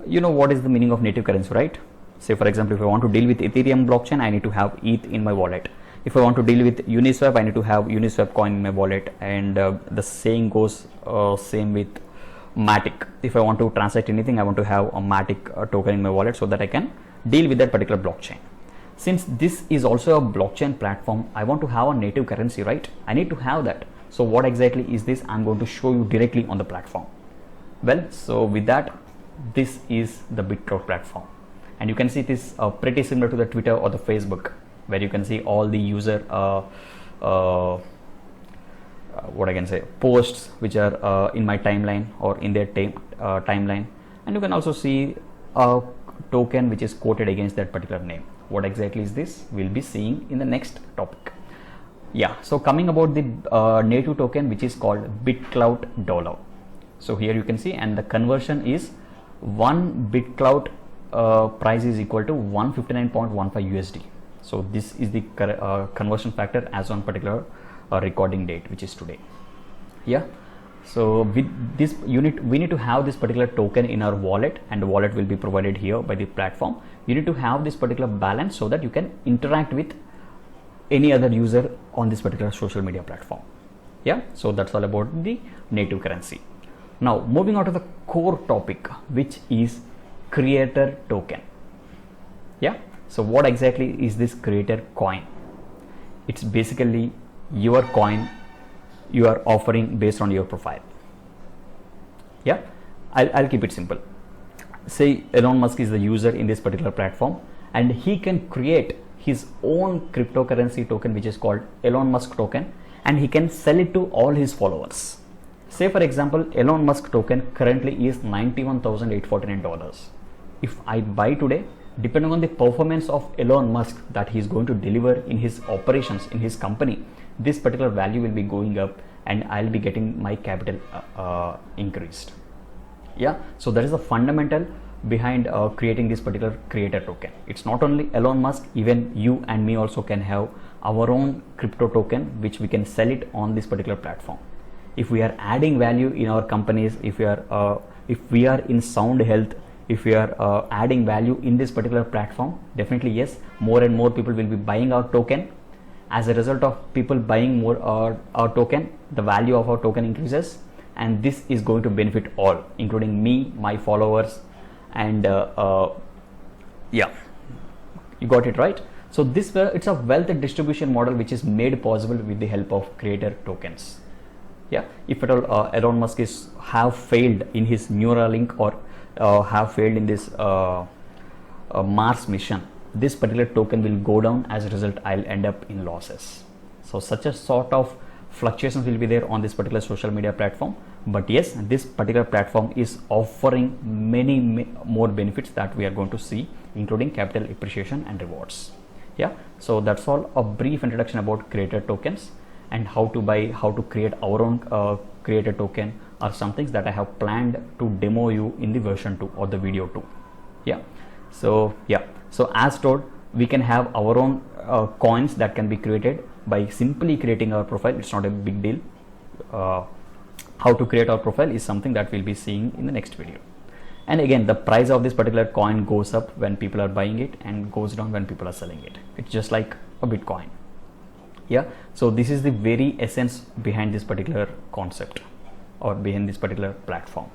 You know what is the meaning of native currency, right? Say for example, if I want to deal with Ethereum blockchain, I need to have ETH in my wallet. If I want to deal with Uniswap, I need to have Uniswap coin in my wallet, and the same goes same with Matic. If I want to transact anything, I want to have a Matic token in my wallet so that I can deal with that particular blockchain. Since this is also a blockchain platform, I want to have a native currency, right? I need to have that. So what exactly is this? I'm going to show you directly on the platform. Well, so with that, this is the BitClout platform, and you can see this pretty similar to the Twitter or the Facebook, where you can see all the user what I can say, posts which are in my timeline or in their timeline, and you can also see a token which is quoted against that particular name. What exactly is this? We'll be seeing in the next topic. Yeah, so coming about the native token which is called BitClout Dollar. So here you can see, and the conversion is 1 BitClout price is equal to 159.15 USD. So this is the conversion factor as on particular recording date, which is today. Yeah, so with this we need to have this particular token in our wallet, and the wallet will be provided here by the platform. You need to have this particular balance so that you can interact with any other user on this particular social media platform. Yeah, so that's all about the native currency. Now moving on to the core topic, which is creator token. Yeah, so what exactly is this creator coin? It's basically your coin you are offering based on your profile. Yeah, I'll keep it simple. Say Elon Musk is the user in this particular platform, and he can create his own cryptocurrency token which is called Elon Musk token, and he can sell it to all his followers. Say for example, Elon Musk token currently is $91,849. If I buy today, depending on the performance of Elon Musk that he is going to deliver in his operations in his company, this particular value will be going up, and I'll be getting my capital increased. Yeah, so that is the fundamental behind creating this particular creator token. It's not only Elon Musk, even you and me also can have our own crypto token which we can sell it on this particular platform. If we are adding value in our companies, if we are in sound health, if we are adding value in this particular platform, definitely yes, more and more people will be buying our token. As a result of people buying more our token, the value of our token increases, and this is going to benefit all, including me, my followers, and yeah, you got it right. So this it's a wealth distribution model which is made possible with the help of creator tokens. Yeah, if at all Elon Musk have failed in his Neuralink or have failed in this Mars mission, this particular token will go down. As a result, I'll end up in losses. So such a sort of fluctuations will be there on this particular social media platform. But yes, this particular platform is offering many more benefits that we are going to see, including capital appreciation and rewards. Yeah, so that's all a brief introduction about creator tokens, and how to buy, how to create our own creator token are some things that I have planned to demo you in the version 2 or the video 2. Yeah, so as told, we can have our own coins that can be created by simply creating our profile. It's not a big deal. How to create our profile is something that we'll be seeing in the next video. And again, the price of this particular coin goes up when people are buying it and goes down when people are selling it. It's just like a Bitcoin. Yeah, so this is the very essence behind this particular concept or behind this particular platform.